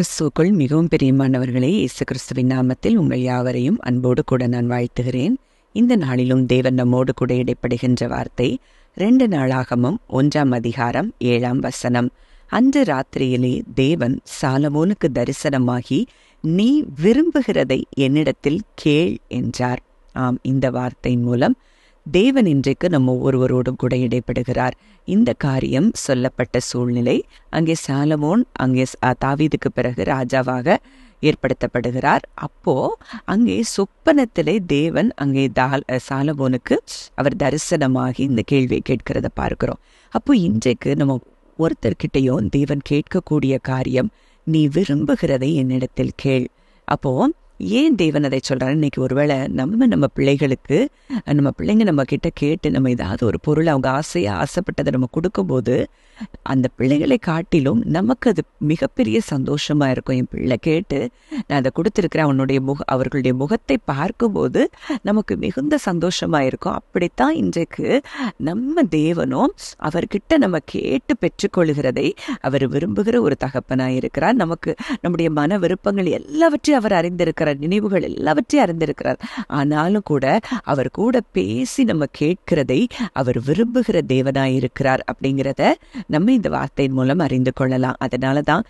கிறிஸ்துவுக்குள் மிகவும் பிரியமானவர்களே, இயேசு கிறிஸ்துவின் நாமத்தில் உங்கள் யாவரையும் அன்போடு கூட நான் வாழ்த்துகிறேன். இந்த நாளிலும் தேவன் நம்மோடு கூட இடைப்படுகின்ற வார்த்தை 2 நாளாகமம் 1 அதிகாரம் 7 அன்று ராத்திரியிலே தேவன் சாலமோனுக்கு தரிசனமாகி, நீ விரும்புகிறதை என்னிடத்தில் கேள் என்றார். ஆம், இந்த வார்த்தையின் மூலம் தேவன் இன்றைக்கு நம்ம ஒவ்வொருவரோடும் கூட இடைப்படுகிறார். இந்த காரியம் சொல்லப்பட்ட சூழ்நிலை, அங்கே சாலமோன் அங்கே தாவீதுக்கு பிறகு ராஜாவாக ஏற்படுத்தப்படுகிறார். அப்போ அங்கே சொப்பனத்திலே தேவன் அங்கே சாலமோனுக்கு அவர் தரிசனமாகி இந்த கேள்வியை கேட்கிறத பார்க்கிறோம். அப்போ இன்றைக்கு நம்ம ஒருத்தர்கிட்டையும் தேவன் கேட்கக்கூடிய காரியம், நீ விரும்புகிறதை என்னிடத்தில் கேள். அப்போ ஏன் தேவன் அதை சொல்றாரு? இன்னைக்கு ஒருவேளை நம்ம பிள்ளைகளுக்கு நம்ம பிள்ளைங்க நம்ம கிட்ட கேட்டு நம்ம ஏதாவது ஒரு பொருள் அவங்க ஆசைப்பட்டதை நம்ம கொடுக்கும்போது அந்த பிள்ளைகளை காட்டிலும் நமக்கு அது மிகப்பெரிய சந்தோஷமா இருக்கும். என் பிள்ளை கேட்டு நான் அதை கொடுத்துருக்கிறேன், அவர்களுடைய முகத்தை பார்க்கும்போது நமக்கு மிகுந்த சந்தோஷமா இருக்கும். அப்படித்தான் இன்றைக்கு நம்ம தேவனும் அவர்கிட்ட நம்ம கேட்டு பெற்றுக்கொள்கிறதை அவர் விரும்புகிற ஒரு தகப்பனாய் இருக்கிறார். நமக்கு நம்முடைய மன விருப்பங்கள் எல்லாவற்றையும் அவர் அறிந்திருக்கிறார், நினைவுகள் எல்லாவற்றையும் அறிந்திருக்கிறார். ஆனாலும் கூட அவர் கூட பேசி நம்ம கேட்கிறதை அவர் விரும்புகிற தேவனாய் இருக்கிறார் அப்படிங்கிறத நம்ம இந்த வார்த்தையின் மூலம் அறிந்து கொள்ளலாம். அதனாலதான்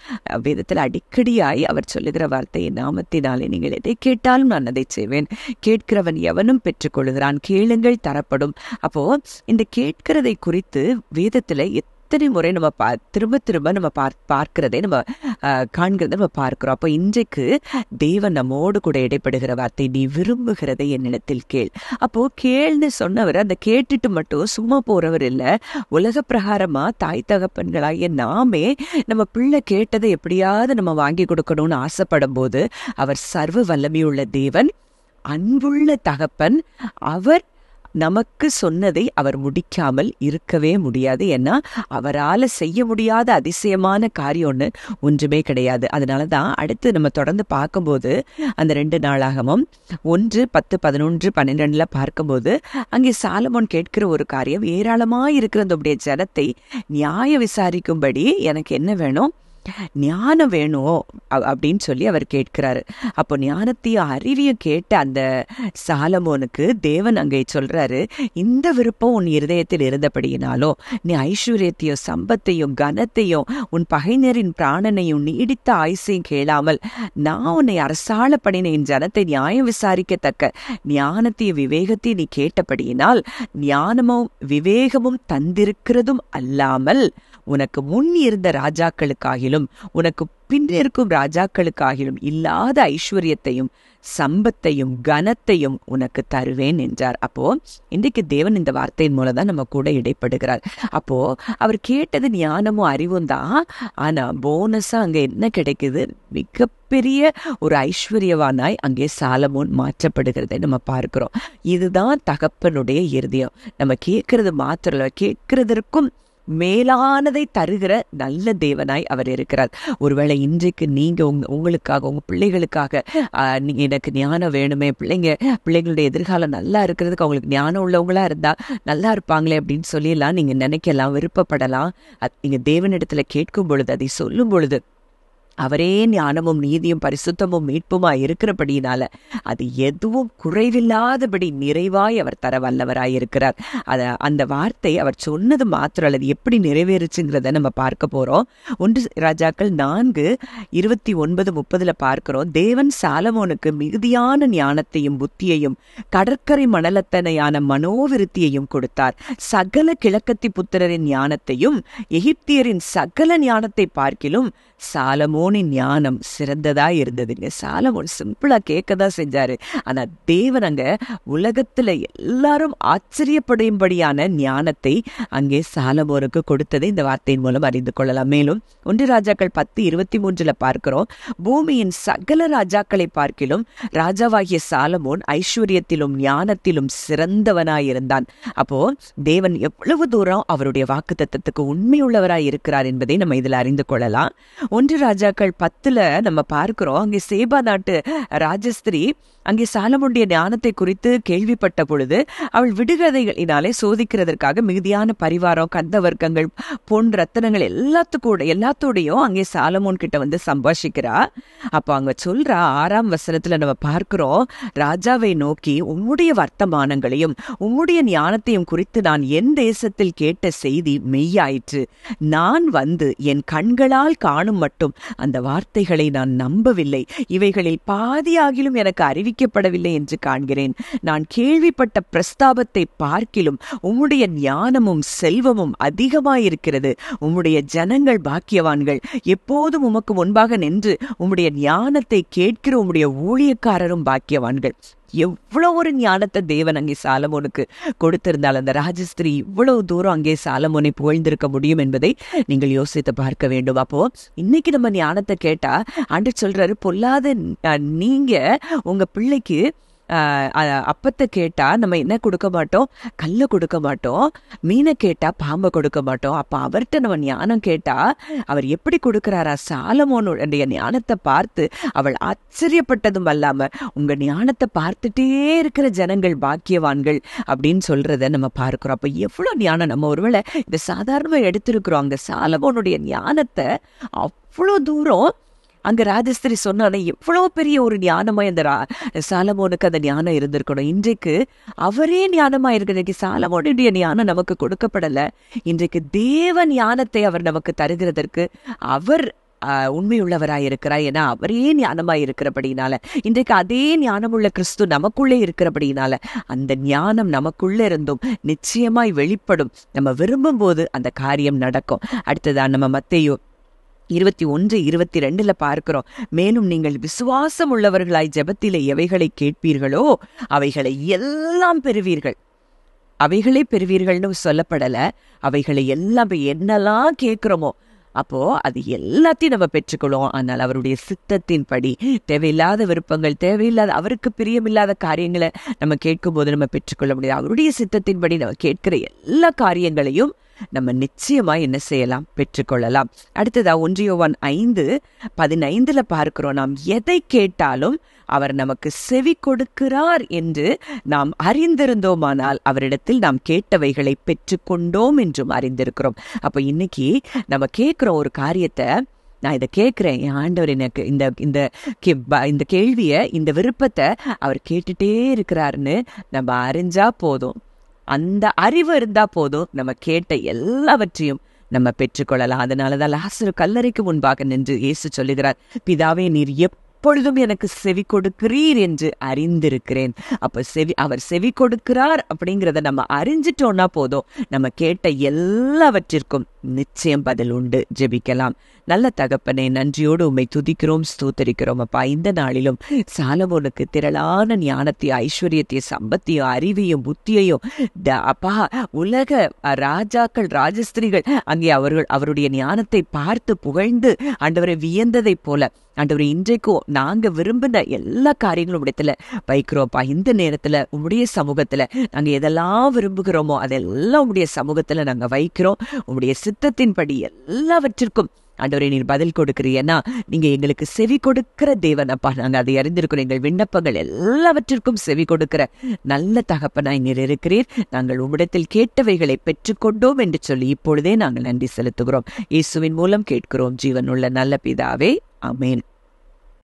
வேதத்தில் அடிக்கடியாய் அவர் சொல்லுகிற வார்த்தை, நாமத்தினாலே நீங்கள் எதை கேட்டாலும் நான் அதை செய்வேன், கேட்கிறவன் எவனும் பெற்றுக்கொள்கிறான், கேளுங்கள் தரப்படும். அப்போ இந்த கேட்கிறதை குறித்து வேதத்துல எத்தனை முறை நம்ம திரும்ப நம்ம பார்க்கிறதை நம்ம காண்கிறத நம்ம பார்க்கிறோம். அப்போ இன்றைக்கு தேவன் நம்மோடு கூட இடைப்படுகிற வார்த்தை, நீ விரும்புகிறதை என்னிடத்தில் கேள். அப்போ கேள்னு சொன்னவர் அந்த கேட்டுட்டு மட்டும் சும்மா போறவர் இல்லை. உலக பிரகாரமா தாய் தகப்பன்களாகிய நாமே நம்ம பிள்ளை கேட்டதை எப்படியாவது நம்ம வாங்கி கொடுக்கணும்னு ஆசைப்படும் போது, அவர் சர்வ வல்லமையுள்ள தேவன், அன்புள்ள தகப்பன். அவர் நமக்கு சொன்னதை அவர் முடிக்காமல் இருக்கவே முடியாது. ஏன்னா அவரால் செய்ய முடியாத அதிசயமான காரியம் ஒன்றுமே கிடையாது. அதனாலதான் அடுத்து நம்ம தொடர்ந்து பார்க்கும்போது அந்த 2 நாளாகமம் 1, 10, 11, 12 பார்க்கும்போது அங்கே சாலமோன் கேட்கிற ஒரு காரியம், ஏராளமாயிருக்கிற அந்த ஜனத்தை நியாயம் விசாரிக்கும்படி எனக்கு என்ன வேணும்? ஞானம் வேணும் அப்படின்னு சொல்லி அவர் கேட்கிறாரு. அப்போ ஞானத்தையும் அறிவையும் கேட்ட அந்த சாலமோனுக்கு தேவன் அங்கே சொல்றாரு, இந்த விருப்பம் உன் இருதயத்தில் இருந்தபடியினாலும் நீ ஐஸ்வர்யத்தையும் சம்பத்தையும் கனத்தையும் உன் பகைஞரின் பிராணனையும் நீடித்த ஆயுசையும் கேளாமல் நான் உன்னை அரசாள பண்ணின என் ஜனத்தை நியாயம் விசாரிக்கத்தக்க ஞானத்தையும் விவேகத்தையும் நீ கேட்டபடியினால் ஞானமும் விவேகமும் தந்திருக்கிறதும் அல்லாமல் உனக்கு முன் இருந்த ராஜாக்களுக்காகிலும் உனக்கு பின்னிருக்கும் ராஜாக்களுக்காகிலும் இல்லாத ஐஸ்வர்யத்தையும் சம்பத்தையும் கனத்தையும் உனக்கு தருவேன் என்றார். அப்போ இன்றைக்கு தேவன் இந்த வார்த்தையின் மூலம் தான் நம்ம கூட இடைப்படுகிறார். அப்போ அவர் கேட்டது ஞானமும் அறிவும் தான். ஆனா போனஸா அங்க என்ன கிடைக்குது? மிகப்பெரிய ஒரு ஐஸ்வர்யவானாய் அங்கே சாலமோன் மாற்றப்படுகிறதை நம்ம பார்க்கிறோம். இதுதான் தகப்பனுடைய இருதயம். நம்ம கேட்கறது மாத்திரம், கேட்கிறதற்கும் மேலானதை தருகிற நல்ல தேவனாய் அவர் இருக்கிறார். ஒருவேளை இன்றைக்கு நீங்க உங்களுக்காக உங்க பிள்ளைகளுக்காக நீங்க எனக்கு ஞானம் வேணுமே, பிள்ளைங்களுடைய எதிர்காலம் நல்லா இருக்கிறதுக்கு அவங்களுக்கு ஞானம் உள்ளவங்களா இருந்தா நல்லா இருப்பாங்களே அப்படின்னு சொல்லலாம் நீங்க நினைக்கலாம், விருப்பப்படலாம். நீங்க தேவனிடத்துல கேட்கும் பொழுது, அதை சொல்லும் பொழுது அவரே ஞானமும் நீதியும் பரிசுத்தமும் மீட்புமா இருக்கிறபடினால அது எதுவும் குறைவில்லாதபடி நிறைவாய் அவர் தர வல்லவராய் இருக்கிறார். அந்த வார்த்தை அவர் சொன்னது மாத்திரம் அல்லது எப்படி நிறைவேறுச்சுங்கிறத நம்ம பார்க்க போறோம். 1 ராஜாக்கள் 4:29-30 பார்க்கிறோம். தேவன் சாலமோனுக்கு மிகுதியான ஞானத்தையும் புத்தியையும் கடற்கரை மணலத்தனையான மனோவிருத்தியையும் கொடுத்தார். சகல கிழக்கத்தி புத்திரரின் ஞானத்தையும் எகிப்தியரின் சகல ஞானத்தை பார்க்கிலும் சாலமோனின் ஞானம் சிறந்ததா இருந்ததுங்க. சாலமோன் சிம்பிளா கேட்கதான் செஞ்சாரு. ஆனா தேவன் அங்க உலகத்துல எல்லாரும் ஆச்சரியப்படும்படியான ஞானத்தை அங்கே சாலமோனுக்கு கொடுத்ததை இந்த வார்த்தையின் மூலம் அறிந்து கொள்ளலாம். மேலும் 1 ராஜாக்கள் 10:23 பார்க்கிறோம், பூமியின் சகல ராஜாக்களை பார்க்கிலும் ராஜாவாகிய சாலமோன் ஐஸ்வர்யத்திலும் ஞானத்திலும் சிறந்தவனாயிருந்தான். அப்போ தேவன் எவ்வளவு தூரம் அவருடைய வாக்குத்தத்தத்துக்கு உண்மையுள்ளவராய் இருக்கிறார் என்பதை நம்ம இதுல அறிந்து கொள்ளலாம். 1 ராஜாக்கள் 10 நம்ம பார்க்கிறோம், அங்கே சேபா நாட்டு ராஜஸ்திரி அங்கே சாலமோனுடைய ஞானத்தை குறித்து கேள்விப்பட்ட பொழுது அவள் விடுகதைகளினாலே சோதிக்கிறதற்காக மிகுதியான பரிவாரம், கந்த வர்க்கங்கள், பொன் ரத்தனங்கள் எல்லாத்தோடையும் அங்கே சாலமோன் கிட்ட வந்து சம்பாஷிக்கிறா. அப்ப அங்க சொல்றா 6ஆம் வசனத்துல நம்ம பார்க்கிறோம், ராஜாவை நோக்கி உம்முடைய வர்த்தமானங்களையும் உம்முடைய ஞானத்தையும் குறித்து நான் என் தேசத்தில் கேட்ட செய்தி மெய்யாயிற்று. நான் வந்து என் கண்களால் காணும் மட்டும் அந்த வார்த்தைகளை நான் நம்பவில்லை. இவைகளில் பாதியாகிலும் எனக்கு அறிவிக்கப்படவில்லை என்று காண்கிறேன். நான் கேள்விப்பட்ட பிரஸ்தாபத்தை பார்க்கிலும் உம்முடைய ஞானமும் செல்வமும் அதிகமாயிருக்கிறது. உம்முடைய ஜனங்கள் பாக்கியவான்கள். எப்போதும் உமக்கு முன்பாக நின்று உம்முடைய ஞானத்தை கேட்கிற உம்முடைய ஊழியக்காரரும் பாக்கியவான்கள். எவ்வளவு ஒரு ஞானத்தை தேவன் அங்கே சாலமோனுக்கு கொடுத்திருந்தால் அந்த ராஜஸ்திரி இவ்வளவு தூரம் அங்கே சாலமோனை புகழ்ந்திருக்க முடியும் என்பதை நீங்கள் யோசித்து பார்க்க வேண்டும். அப்போ இன்னைக்கு நம்ம ஞானத்தை கேட்டா ஆண்டவர் சொல்றாரு, பொல்லாத நீங்க உங்க பிள்ளைக்கு அப்பத்தை கேட்டா நம்ம என்ன கொடுக்க மாட்டோம்? கல்ல கொடுக்க மாட்டோம். மீனை கேட்டா பாம்பை கொடுக்க மாட்டோம். அப்ப அவர்கிட்ட நம்ம ஞானம் கேட்டா அவர் எப்படி கொடுக்கிறாரா? சாலமோனுடைய ஞானத்தை பார்த்து அவள் ஆச்சரியப்பட்டதும் அல்லாம உங்க ஞானத்தை பார்த்துட்டே இருக்கிற ஜனங்கள் பாக்கியவான்கள் அப்படின்னு சொல்றத நம்ம பார்க்கிறோம். அப்ப எவ்வளவு ஞானம் நம்ம ஒருவேளை இந்த சாதாரணமா எடுத்திருக்கிறோம். அங்க சாலமோனுடைய ஞானத்தை அவ்வளோ தூரம் அங்க ராஜஸ்திரி சொன்னானே, எவ்வளவு பெரிய ஒரு ஞானமா அந்த சாலமோனுக்கு அந்த ஞானம் இருந்திருக்கணும். இன்றைக்கு அவரே ஞானமா இருக்கு. இன்னைக்கு சாலமோனுடைய ஞானம் நமக்கு கொடுக்கப்படல. இன்றைக்கு தேவ ஞானத்தை அவர் நமக்கு தருகிறதற்கு அவர் உண்மையுள்ளவராயிருக்கிறார். ஏன்னா அவரே ஞானமாய் இருக்கிறபடினால, இன்றைக்கு அதே ஞானமுள்ள கிறிஸ்து நமக்குள்ளே இருக்கிறபடினால அந்த ஞானம் நமக்குள்ள இருந்தும் நிச்சயமாய் வெளிப்படும். நம்ம விரும்பும் போது அந்த காரியம் நடக்கும். அடுத்ததான் நம்ம மத்தேயு 21:22 பார்க்கிறோம், மேலும் நீங்கள் விசுவாசம் உள்ளவர்களாய் ஜெபத்திலே எவைகளை கேட்பீர்களோ அவைகளை எல்லாம் பெறுவீர்கள். அவைகளே பெறுவீர்கள்னு சொல்லப்படல, அவைகளை எல்லாம் என்னெல்லாம் கேட்கிறோமோ அப்போ அது எல்லாத்தையும் நம்ம பெற்றுக்கொள்ளும். ஆனால் அவருடைய சித்தத்தின்படி தேவையில்லாத விருப்பங்கள், தேவையில்லாத அவருக்கு பிரியமில்லாத காரியங்களை நம்ம கேட்கும் போது நம்ம பெற்றுக்கொள்ள முடியாது. அவருடைய சித்தத்தின்படி நம்ம கேட்கிற எல்லா காரியங்களையும் நம்ம நிச்சயமா என்ன செய்யலாம்? பெற்றுக்கொள்ளலாம். அடுத்ததா 1 யோவான் 5:15 பார்க்கிறோம், நாம் எதை கேட்டாலும் அவர் நமக்கு செவி கொடுக்கிறார் என்று நாம் அறிந்திருந்தோமானால் அவரிடத்தில் நாம் கேட்டவைகளை பெற்றுக்கொண்டோம் என்றும் அறிந்திருக்கிறோம். அப்ப இன்னைக்கு நம்ம கேட்கிறோம் ஒரு காரியத்தை, நான் இதை கேட்கிறேன், என் ஆண்டவர் எனக்கு இந்த கேள்வியை, இந்த விருப்பத்தை அவர் கேட்டுட்டே இருக்கிறாருன்னு நம்ம அறிஞ்சா போதும். அந்த அறிவு இருந்தா போதும், நம்ம கேட்ட எல்லாவற்றையும் நம்ம பெற்றுக்கொள்ளலாம். அதனாலதான் லாசரு கல்லறைக்கு முன்பாக நின்று இயேசு சொல்லுகிறார், பிதாவே நீர் எப்பொழுதும் எனக்கு செவி கொடுக்கிறீர் என்று அறிந்திருக்கிறேன். அப்ப அவர் செவி கொடுக்கிறார் அப்படிங்கிறத நம்ம அறிஞ்சிட்டோம்னா போதும், நம்ம கேட்ட எல்லாவற்றிற்கும் நிச்சயம் பதில் உண்டு. ஜெபிக்கலாம். நல்ல தகப்பனே, நன்றியோடு உம்மை துதிக்கிறோம், ஸ்தோத்தரிக்கிறோம். அப்பா, இந்த நாளிலும் சாலமோனுக்கு திரளான ஞானத்தையும் ஐஸ்வர்யத்தையும் சம்பத்தையும் அறிவையும் புத்தியையும் அப்பா உலக ராஜாக்கள் ராஜஸ்திரிகள் அங்கே அவருடைய ஞானத்தை பார்த்து புகழ்ந்து ஆண்டவரை வியந்ததை போல ஆண்டவரை இன்றைக்கும் நாங்க விரும்பின எல்லா காரியங்களும் இடத்துல வைக்கிறோம்ப்பா. இந்த நேரத்துல உம்முடைய சமூகத்துல நாங்க எதெல்லாம் விரும்புகிறோமோ அதெல்லாம் உம்முடைய சமூகத்துல நாங்க வைக்கிறோம். உம்முடைய சித்தத்தின்படி எல்லாவற்றிற்கும் ஆண்டவரே நீர் பதில் கொடுக்கிறீன்னா நீங்க எங்களுக்கு செவி கொடுக்கிற தேவன் அப்பா. நாங்க அதை அறிந்திருக்கிறோம். எங்கள் விண்ணப்பங்கள் எல்லாவற்றிற்கும் செவி கொடுக்கிற நல்ல தகப்பனாய் நீர் இருக்கிறீர். நாங்கள் உம்மிடத்தில் கேட்டவைகளை பெற்றுக்கொண்டோம் என்று சொல்லி இப்பொழுதே நாங்கள் நன்றி செலுத்துகிறோம். இயேசுவின் மூலம் கேட்கிறோம் ஜீவனுள்ள நல்ல பிதாவே, ஆமென்.